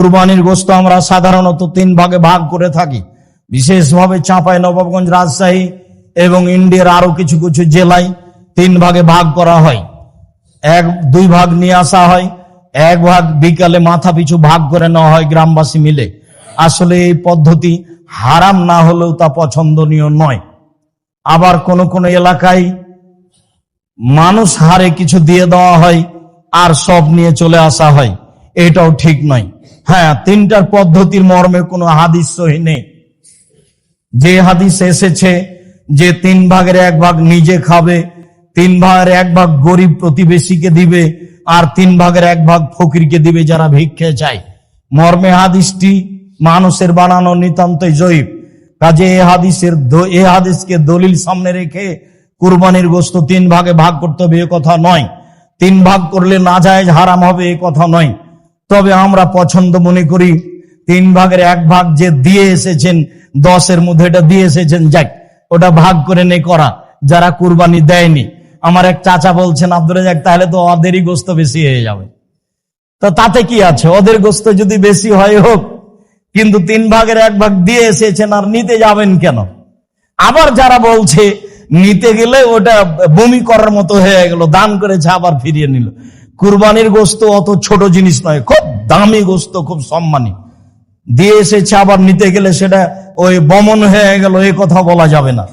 কুরবানির গোশত আমরা সাধারণত 3 ভাগে ভাগ করে থাকি। বিশেষভাবে চাঁপাইনবাবগঞ্জ, রাজশাহী এবং ইন্ডিয়ার আরো কিছু কিছু জেলায় 3 ভাগে ভাগ করা হয়। 2 ভাগ নিয়ে আসা হয়, 1 ভাগ বিকালে মাথা পিছু ভাগ করে নেওয়া হয় গ্রামবাসী মিলে। আসলে এই পদ্ধতি হারাম না হলেও তা পছন্দনীয় নয়। আবার কোন কোন এলাকায় মানুষ হারে কিছু দিয়ে দেওয়া হয় আর সব নিয়ে চলে আসা হয়, এটাও ঠিক নয়। হ্যাঁ, 3টার পদ্ধতির মর্মে কোনো হাদিস সহিহ নেই। যে হাদিস এসেছে যে 3 ভাগের 1 ভাগ নিজে খাবে, 3 ভাগের 1 ভাগ গরিব প্রতিবেশীকে দিবে, আর 3 ভাগের 1 ভাগ ফকিরকে দিবে যারা ভিক্ষে চায়, মর্মে হাদিসটি মানুষের বানানো নিতান্তই জয়ীফ। কাজে এই হাদিসকে দলিল সামনে রেখে কুরবানির গোশত 3 ভাগে ভাগ করতে হবে এ কথা নয়। 3 ভাগ করলে নাজায়েজ হারাম হবে এ কথা নয়। তবে আমরা পছন্দ মনে করি 3 ভাগের 1 ভাগ যে দিয়ে এসেছেন, 10-এর মধ্যে এটা দিয়ে এসেছেন, যাক ওটা ভাগ করে নে করা, যারা কুরবানি দেয়নি। আমার এক চাচা বলছেন, আব্দুল রাজ্জাক তাহলে তো ওদেরই গোশত বেশি হয়ে যাবে। তো তাতে কি আছে, ওদের গোশত যদি বেশি হয় হোক, কিন্তু 3 ভাগের 1 ভাগ দিয়ে এসেছেন আর নিতে যাবেন কেন? আবার যারা বলছে নিতে গেলে ওটা বমি করার মতো হয়ে গেল, দান করেছে আবার ফিরিয়ে নিল। কুরবানির গোশত অত ছোট জিনিস নয়, খুব দামি গোশত, খুব সম্মানী। দিয়ে এসেছে আবার নিতে গেলে সেটা ওই বমন হয়ে গেল, এ কথা বলা যাবে না।